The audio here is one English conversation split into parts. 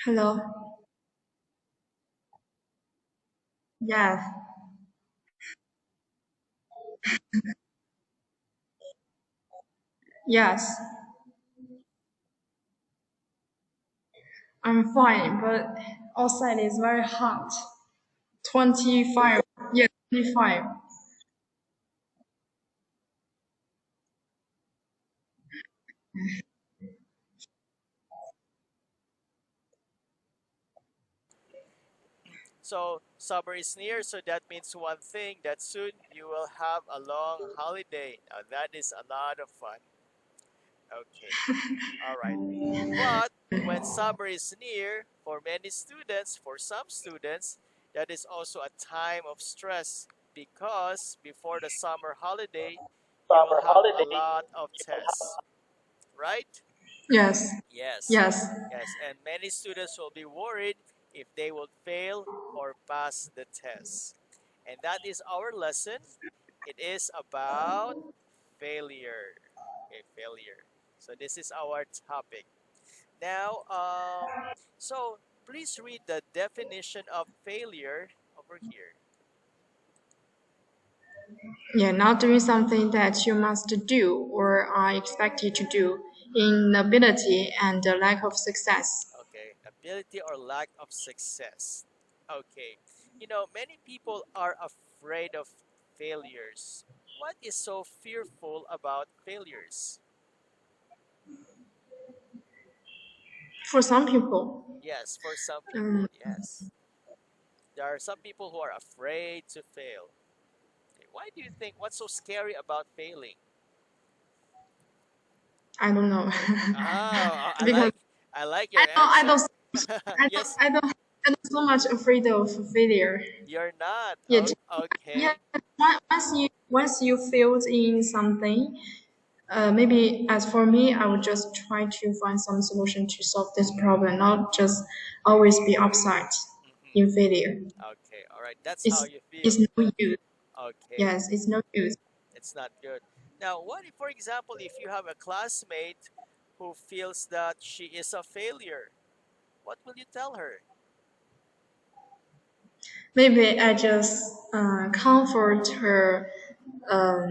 Hello. Yes. Yes. I'm fine, but outside is very hot. 25. Yeah, 25. So summer is near, so that means one thing that soon you will have a long holiday. Now that is a lot of fun. Okay, all right. But when summer is near, for many students, for some students, that is also a time of stress because before the summer holiday, you will have a lot of tests, right? Yes. Yes, Yes. yes, and many students will be worried if they will fail or pass the test. And that is our lesson. It is about failure. Okay, failure. So this is our topic. Now, so please read the definition of failure over here. Yeah, not doing something that you must do or are expected to do, inability and the lack of success. Okay, ability or lack of success. Okay, many people are afraid of failures. What is so fearful about failures? For some people, Yes, for some um, people, yes. There are some people who are afraid to fail. Okay, why do you think what's so scary about failing? I don't know. Ah, I Because like I like I your don't, I don't, answer. I don't, Yes, I don't, I'm not so much afraid of failure. you're not. Yeah, yeah. Okay. Once you failed in something, maybe as for me, I would just try to find some solution to solve this problem, not just always be upside in Hmm. failure. Okay, all right. That's how It's you it's feel. no use. Okay, Yes, it's no use. it's not good. Now, what if, for example, if you have a classmate who feels that she is a failure, what will you tell her? Maybe I just comfort her um,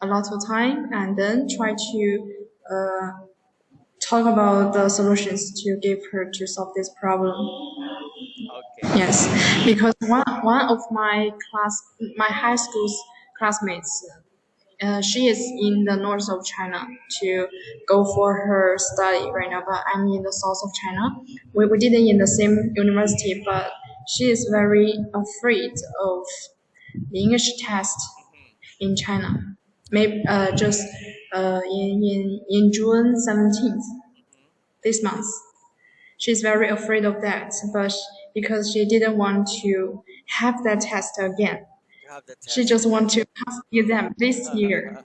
a lot of time and then try to uh, talk about the solutions to give her to solve this problem. Okay. Yes, because one of my high school's classmates, she is in the north of China to go for her study right now, but I'm in the south of China. We didn't in the same university, but she is very afraid of the English test Hmm. in China. Maybe just in June 17th Hmm. this month. She's very afraid of that, but because she didn't want to have that test again, To have the she test just again. want to pass the exam this year.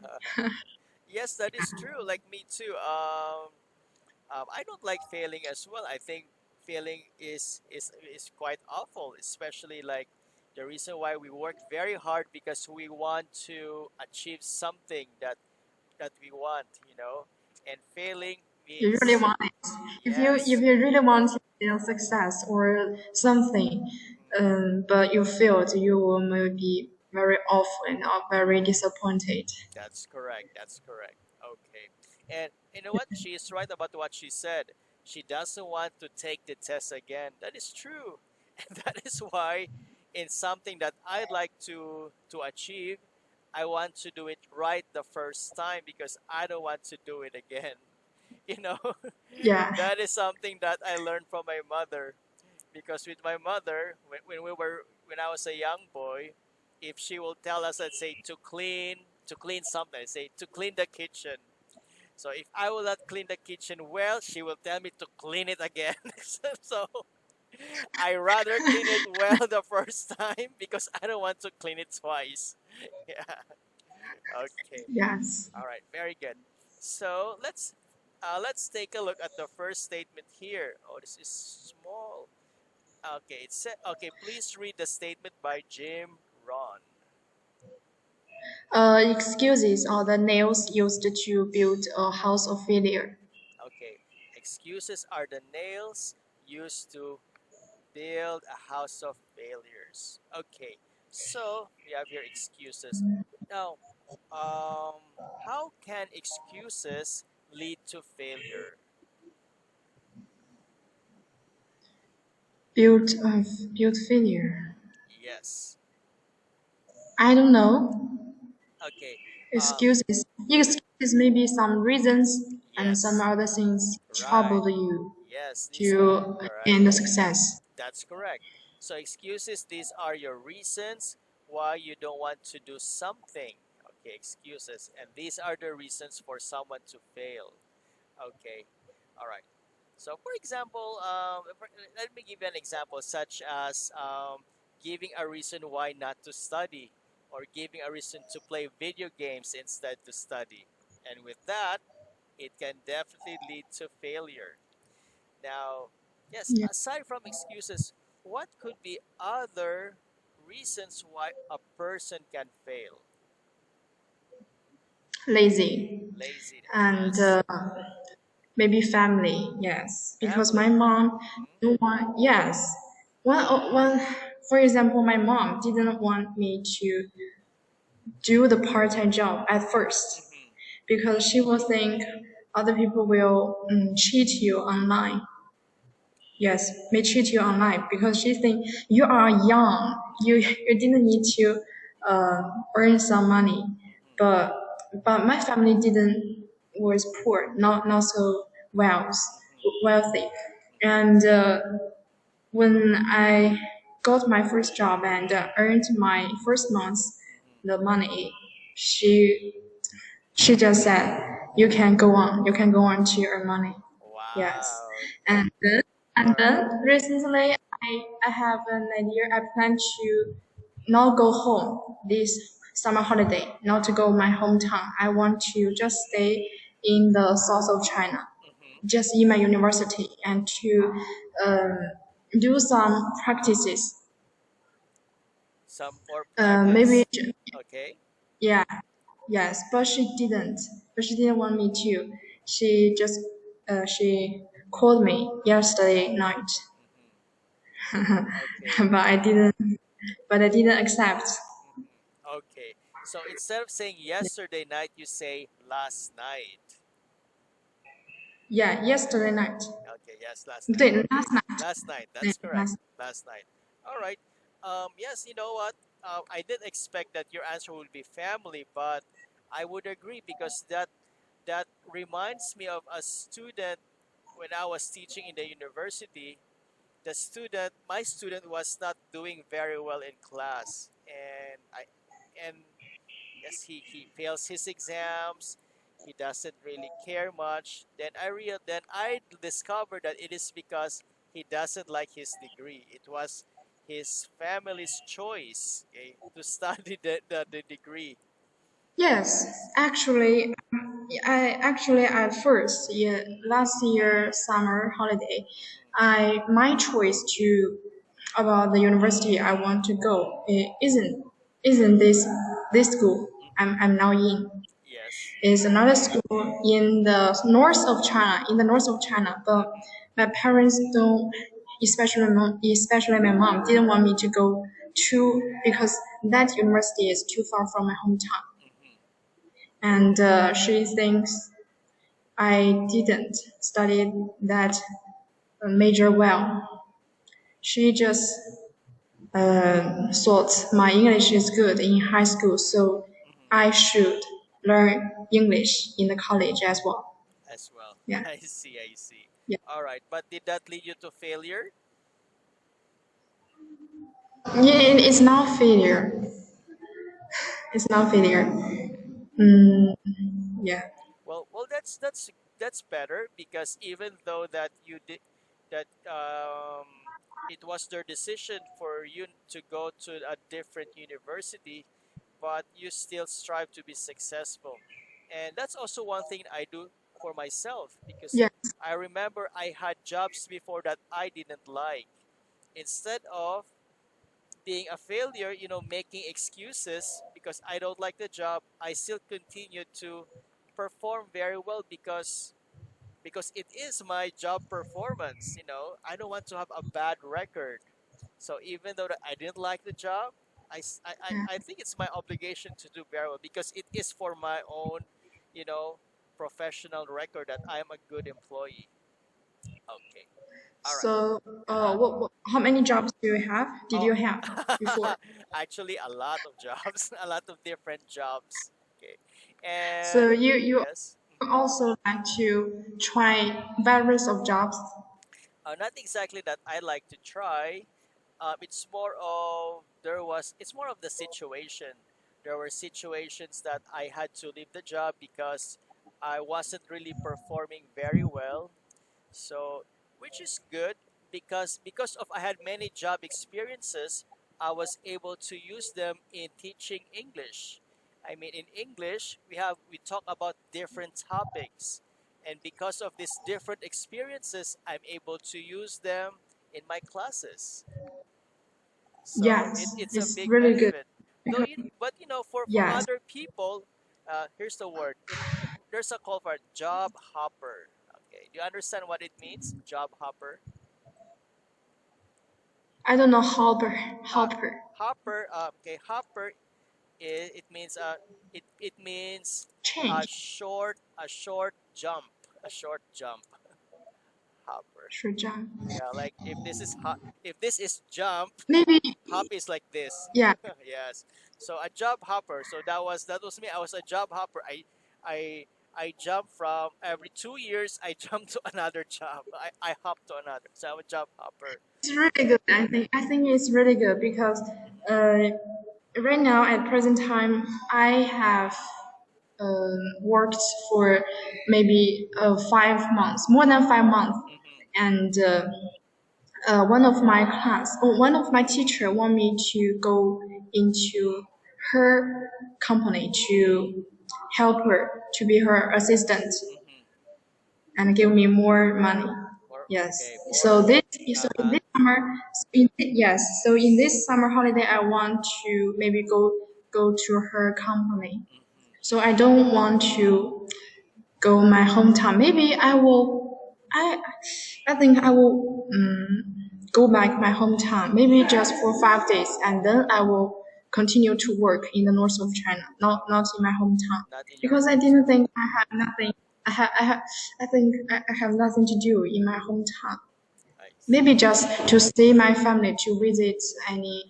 Yes, that is true. Like me too. I don't like failing as well. I think failing is quite awful, especially like the reason why we work very hard because we want to achieve something that we want, and failing You really means want it. If yes. you really want success or something, Mhm. but you failed, you will maybe very awful and very disappointed. That's correct. That's correct. Okay. And you know what? She is right about what she said. She doesn't want to take the test again. That is true. And that is why in something that I'd like to achieve, I want to do it right the first time because I don't want to do it again. You know, Yeah, that is something that I learned from my mother because with my mother when I was a young boy, if she will tell us, let's say, to clean something, say to clean the kitchen. So if I will not clean the kitchen well, she will tell me to clean it again. So I rather clean it well the first time because I don't want to clean it twice. Yeah. Okay. yes. All right. Very good. So let's take a look at the first statement here. Oh, this is small. Okay, it said, okay, please read the statement by Jim Ron. Excuses are the nails used to build a house of failure. Okay, Excuses are the nails used to build a house of failures. Okay, so we have here excuses. Now, um, how can excuses lead to failure? Build failure. Yes. I don't know. Okay. Um, Excuses. Excuses maybe some reasons and some yes. other things Right. trouble you Yes. These. to Right. end the success. That's correct. So excuses. These are your reasons why you don't want to do something. Okay. Excuses, and these are the reasons for someone to fail. Okay. All right. So, for example, let me give you an example, such as giving a reason why not to study, or giving a reason to play video games instead to study. And with that, it can definitely lead to failure. Now, yes, Yeah. aside from excuses, what could be other reasons why a person can fail? Lazy. Laziness, And yes. maybe family, yes. Because my Family. mom Mm-hmm. don't want, yes. One, for example, my mom didn't want me to do the part-time job at first Mm-hmm. because she will think other people will cheat you online. Yes, may cheat you online because she think you are young. You didn't need to uh, earn some money, Mm-hmm. but my family didn't was poor, not so wealthy, and when I got my first job and earned my first month's Mm-hmm. the money, she she just said you can go on to earn money. Yes. Wow. And then, All and right. then recently I have an idea. I plan to not go home this summer holiday, not to go my hometown. I want to just stay in the south of China, Mm-hmm. just in my university, and to um, do some practices. Some for Maybe, practice. Okay. yeah, yes, but she didn't. But she didn't want me to. She just she called me yesterday night. Mm-hmm. Okay. but I didn't. But I didn't accept. Mm-hmm. Okay. So instead of saying yesterday night, you say last night. Yeah, yesterday night. Okay. Yes, last night. 对 Okay. last night. Last night. 对 That's correct. last. Last night. All right. Yes, you know what? I didn't expect that your answer would be family, but I would agree because that reminds me of a student when I was teaching in the university. My student was not doing very well in class, and yes, he fails his exams. He doesn't really care much. Then I discovered that it is because he doesn't like his degree. It was his family's choice, okay, to study the degree. Yes, Yes. actually, I actually at first, yeah, last year summer holiday, Hmm. I my choice to about the university I want to go isn't this school Hmm. I'm now in. Yes. Is another school in the north of China, in the north of China. But Hmm. my parents don't, especially my mom, didn't want me to go to because that university is too far from my hometown, Hmm. and she thinks I didn't study that major well. She just thought my English is good in high school, so Hmm. I should learn English in the college as well. As well. Yeah. I see. I see. Yeah. All right, but did that lead you to failure? Yeah, it's not failure. It's not failure. Mm, yeah. Well, that's better because even though that you did that, it was their decision for you to go to a different university, but you still strive to be successful, and that's also one thing I do for myself because Yeah. I remember I had jobs before that I didn't like. Instead of being a failure, making excuses because I don't like the job, I still continue to perform very well because it is my job performance. I don't want to have a bad record. So even though that I didn't like the job, I think it's my obligation to do very well because it is for my own, you know, professional record that I am a good employee. Okay. All right. So, Uh-huh. how many jobs do you have? Did Oh, you have before? actually, a lot of jobs, a lot of different jobs. Okay. And So you yes. also like to try various of jobs. Not exactly that I like to try. It's more of it's more of the situation. There were situations that I had to leave the job because I wasn't really performing very well. So, which is good because of I had many job experiences, I was able to use them in teaching English. I mean, in English, we talk about different topics, and because of these different experiences, I'm able to use them in my classes. So Yes, it's a it's big really good. benefit. Though Because, but for yes, other people, here's the word. There's a call for it, job hopper. Okay, do you understand what it means? Job hopper. I don't know hopper, Uh, hopper, hopper. Okay, hopper. It means change, a short jump, a short jump. Hopper. 是这样. Yeah, like if this is jump, Maybe, hop is like this. yeah, Yes. So a job hopper. So that was me. I was a job hopper. I I jump from every 2 years. I jump to another job. I hop to another. So I'm a job hopper. it's really good. I think it's really good because uh, right now at present time I have worked for maybe 5 months, more than 5 months, Mm-hmm. and one of my teacher want me to go into her company to help her to be her assistant Mm-hmm. and give me more money. Or Yes. okay, So more. this so Uh in huh. this summer yes. So in this summer holiday I want to maybe go to her company. Mm-hmm. So I don't want to go my hometown. Maybe I will. I think I will go back my hometown. Maybe just for 5 days, and then I will continue to work in the north of China, not in my hometown, Not in your because I didn't hometown. think I have nothing. I think I have nothing to do in my hometown. I Maybe see. just to stay my family to visit any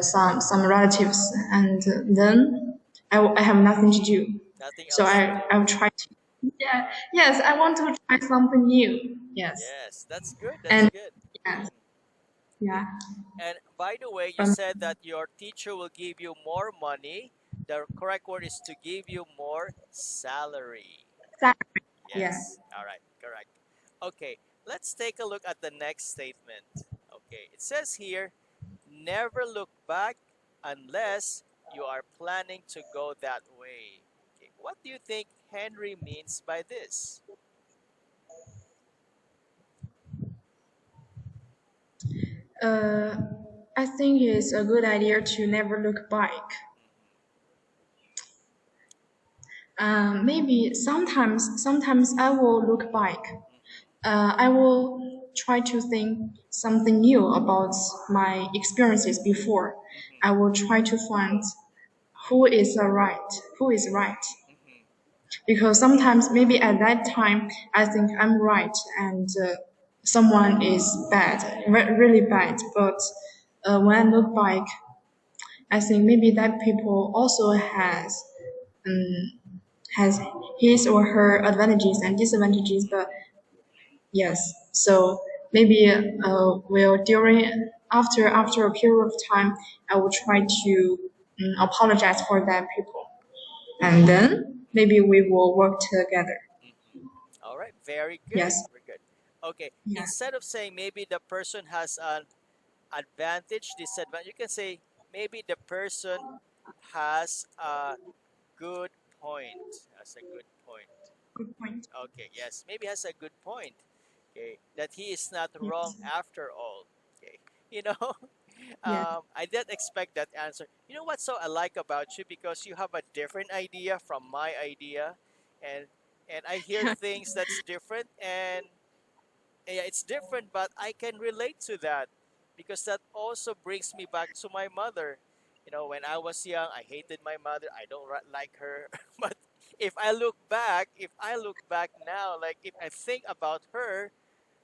some relatives, and then I have nothing to do. Nothing So else to I do. will try to. All Yeah, right. yes, I want to try something new. Yes, Yes, that's good. That's and good. yes, Mhm. yeah, And by the way, you from said that your teacher will give you more money. The correct word is to give you more salary. that. Yeah. Yes. All right. Correct. Okay. Let's take a look at the next statement. Okay. It says here, never look back unless you are planning to go that way. Okay. What do you think Henry means by this? Uh, I think it's a good idea to never look back. Maybe sometimes I will look back. Mm-hmm. I will try to think something new about my experiences before. Mm-hmm. I will try to find who is right, who is right. Mm-hmm. Because sometimes maybe at that time I think I'm right and someone is bad, really bad. But when I look back, I think maybe that people also has his or her advantages and disadvantages. But Mm-hmm. yes, so maybe will during after a period of time, I will try to apologize for that people, and then maybe we will work together. Mm-hmm. All right, very good, Yes, very good. Okay, yeah, instead of saying maybe the person has an advantage, disadvantage, you can say maybe the person has a good point. Has a good point. good point. Okay, yes, maybe has a good point. Okay, that he is not wrong Yes, after all. Okay, you know, yes, I didn't expect that answer. You know what? So I like about you because you have a different idea from my idea, and and I hear things that's different, and yeah, it's different, but I can relate to that because that also brings me back to my mother. You know, when I was young, I hated my mother. I don't like her. But if I look back now, like if I think about her,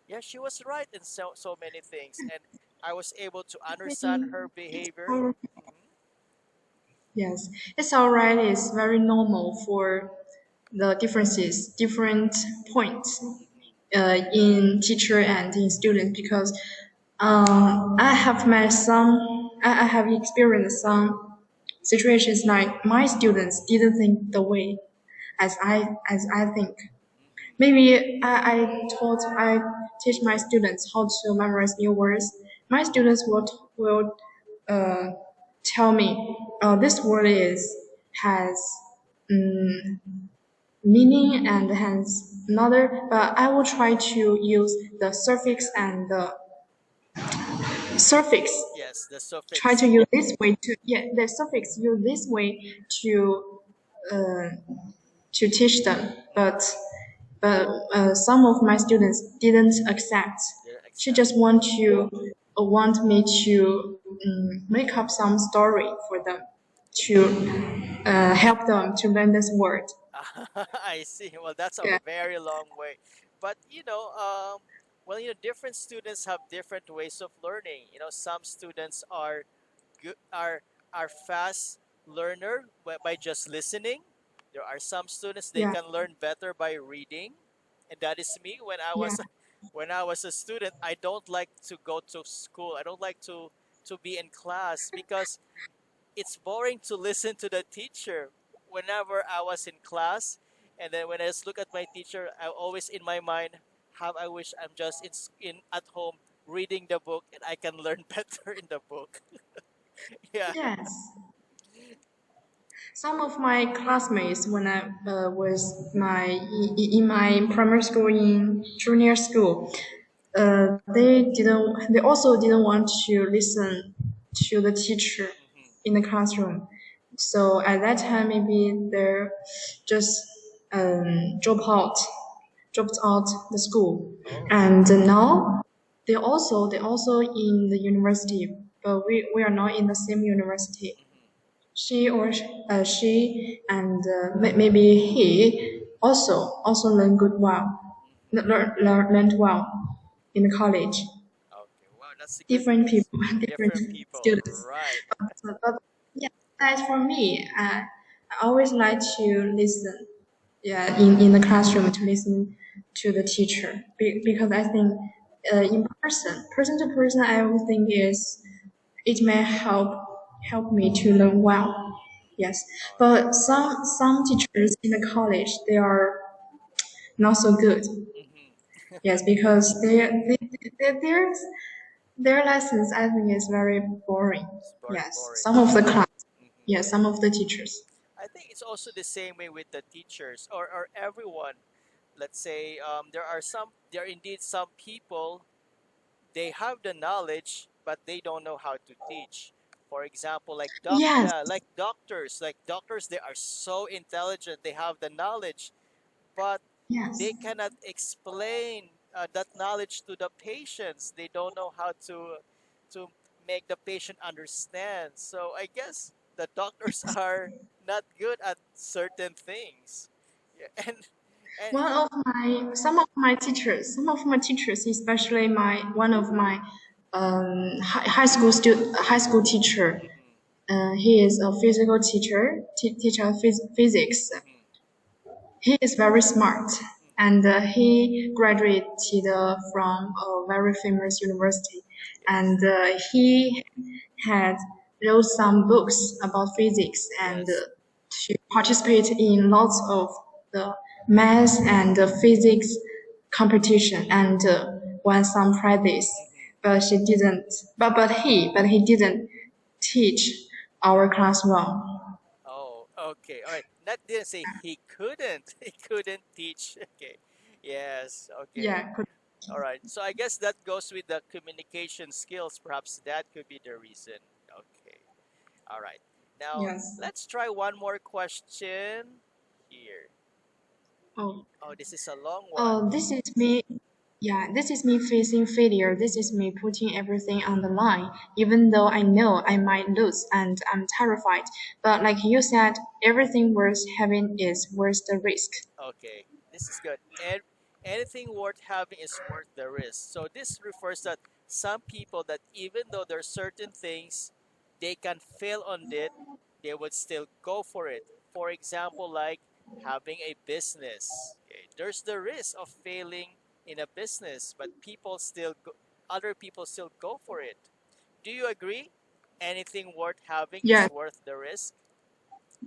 yeah, she was right in so many things, and I was able to understand Maybe her it's behavior. all, Hmm. yes, it's alright. It's very normal for the differences, different points Hmm. in teacher and in student because I have met some, I have experienced some situations like my students didn't think the way as I think. Hmm. Maybe I teach my students how to memorize new words. My students will uh, tell me, this word is has um, meaning and has another, but I will try to use the suffix and the suffix. Yes, the Try to suffix. use this way to yeah the suffix use this way to uh, to teach them, but some of my students didn't accept. Didn't She accept. just want me to make up some story for them to help them to learn this word. I see. Well, that's a Yeah, very long way. But well, different students have different ways of learning. Some students are good, are fast learner by just listening. There are some students they yeah, can learn better by reading, and that is me. When I yeah, was when I was a student, I don't like to go to school. I don't like to be in class because it's boring to listen to the teacher whenever I was in class. And then when I just look at my teacher, I always in my mind, how I wish I'm just in at home reading the book and I can learn better in the book. Yeah. yes. Some of my classmates, when I was in my primary school in junior school, they also didn't want to listen to the teacher Hmm. in the classroom. So at that time, maybe they're just dropped out the school, Oh. and now they also in the university, but we are not in the same university. Hmm. She and maybe he also learned good well, Hmm. learned well in the college. Okay. Wow, that's good Different news. people, different Different people, students. right? But yeah, as for me, I always like to listen. Yeah, in the classroom to listen to the teacher because I think in person to person, I would think is it may help me to learn well. Yes, Okay. but some teachers in the college they are not so good. Hmm. Yes, because their lessons I think is very boring. It's very Yes, boring. some of the class. Hmm. Yes, some of the teachers. I think it's also the same way with the teachers or everyone. Let's say there are indeed some people, they have the knowledge but they don't know how to teach. For example, Yes, like doctors, they are so intelligent, they have the knowledge, but yes. they cannot explain that knowledge to the patients. They don't know how to make the patient understand. So I guess the doctors are not good at certain things. Yeah, and Some of my teachers, especially my one of my high school teacher. mhm, He is a physical teacher, teacher physics. mhm, He is very smart, mhm. and he graduated from a very famous university, Yes, and he had wrote some books about physics and yes. to participate in lots of the math and physics competition and won some prizes. Mhm. But she didn't. But he didn't teach our class well. Oh, okay. All right. That didn't say he couldn't. He couldn't teach. Okay. Yes. Okay. Yeah, could, All right. So I guess that goes with the communication skills. Perhaps that could be the reason. Okay. All right. Now yes. let's try one more question here. Oh, Oh, this is a long one. oh, this is me. Yeah, this is me facing failure. This is me putting everything on the line, even though I know I might lose and I'm terrified. But like you said, everything worth having is worth the risk. Okay, this is good. And anything worth having is worth the risk. So this refers that some people that even though there are certain things they can fail on it, they would still go for it. For example, like having a business. Okay, there's the risk of failing in a business, but other people still go for it. Do you agree? Anything worth having is Yes, worth the risk?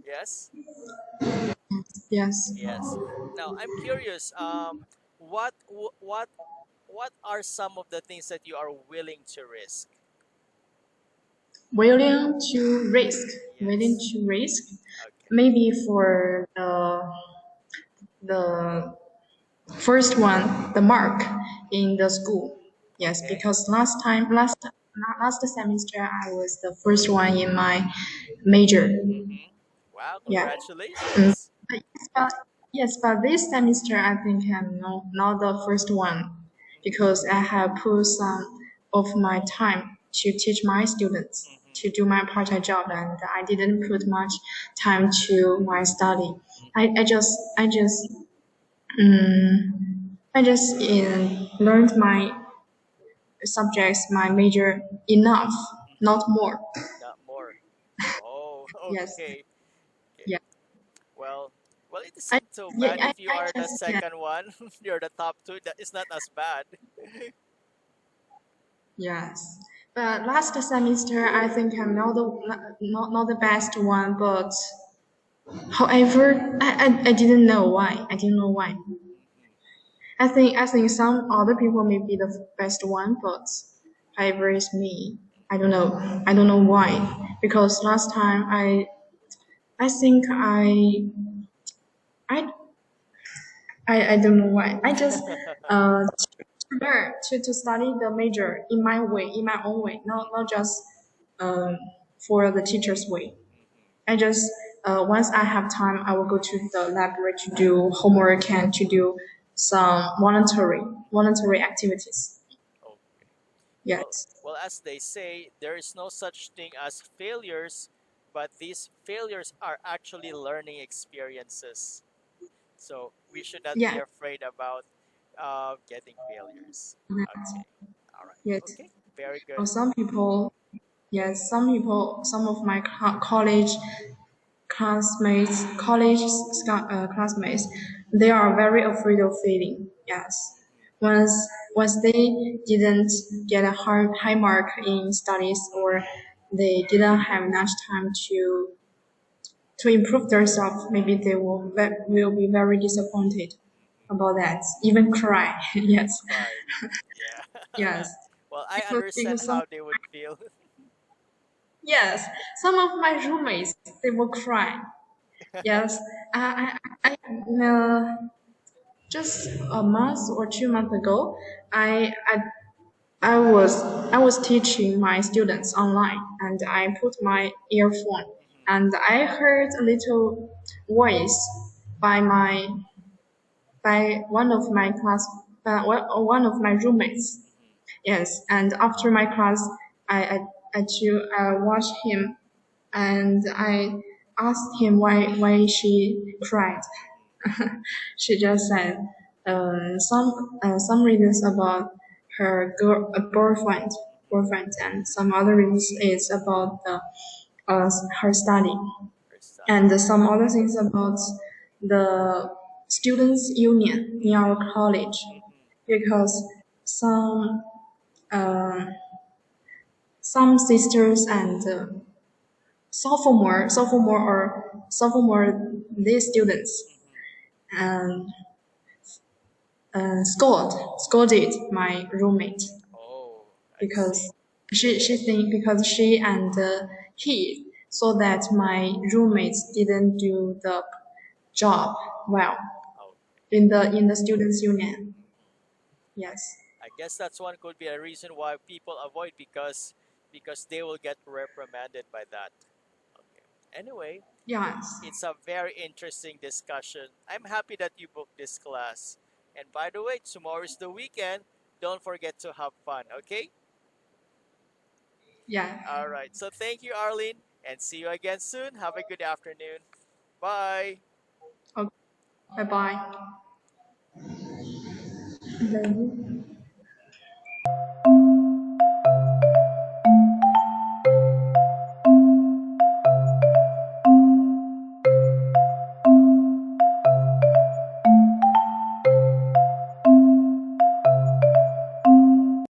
Yes? yes. Yes. Now I'm curious. What wh- what are some of the things that you are willing to risk? Willing to risk. Willing Yes. to risk. Okay. Maybe for the first one, the mark in the school. Yes, Okay. because last semester I was the first one in my major. Mm-hmm. Wow. Yeah. Mm. Congratulations. But yes, but this semester I think I'm not the first one because I have put some of my time to teach my students Mm-hmm. to do my part-time job, and I didn't put much time to my study. I, Mm-hmm. I just I just I just learned my subjects, my major enough, Mm-hmm. not more. Not more. Oh. Yes, Okay. Okay. yeah. Well. Well, it I isn't so yeah bad if you I are the just yeah second one. You're the top two. That is not as bad. yes. But last semester I think I'm not the best one, but however I didn't know why. I didn't know why. Mm-hmm. I think some other people may be the best one, but however it's me. I don't know. I don't know why. Because last time I think I I don't know why. I just learn to study the major in my way, in my own way, not just um, for the teacher's way. I just once I have time, I will go to the library to do homework and to do some voluntary activities. Okay. Well, Yes. as they say, there is no such thing as failures, but these failures are actually learning experiences. So we should not be Yeah. afraid about getting failures. Okay. All right. Yes. Okay. Very good. For some people, yes, some of my classmates, they are very afraid of failing. Yes, Hmm. once once they didn't get a high mark in studies or Hmm. they didn't have enough time to improve themselves, maybe they will be very disappointed about that, even cry. Even Yes, cry. Yeah. yes, Well, I understand because how they would feel. yes, some of my roommates they will cry. Yes, I just a month or 2 months ago, I I I was teaching my students online, and I put my earphone, Hmm. and I heard a little voice by my by one of my class, one of my roommates. Hmm. Yes, and after my class, I watched him, and I asked him why she cried. She just said some reasons about Hmm. boyfriend, and some other reasons is about her study, Her study. and some other things about the students' union in our college, Hmm. because some uh, some sisters and sophomore these students Hmm. and scolded my roommate Oh, I see. because she think because she and he saw that my roommates didn't do the job well Okay. in the students union. Hmm. Yes. I guess that's one could be a reason why people avoid because they will get reprimanded by that. Okay. Anyway, Yes. It's a very interesting discussion. I'm happy that you booked this class. And by the way, tomorrow is the weekend. Don't forget to have fun, okay? Yeah. All right. So thank you, Arlene, and see you again soon. Have a good afternoon. Bye. Okay. Bye bye.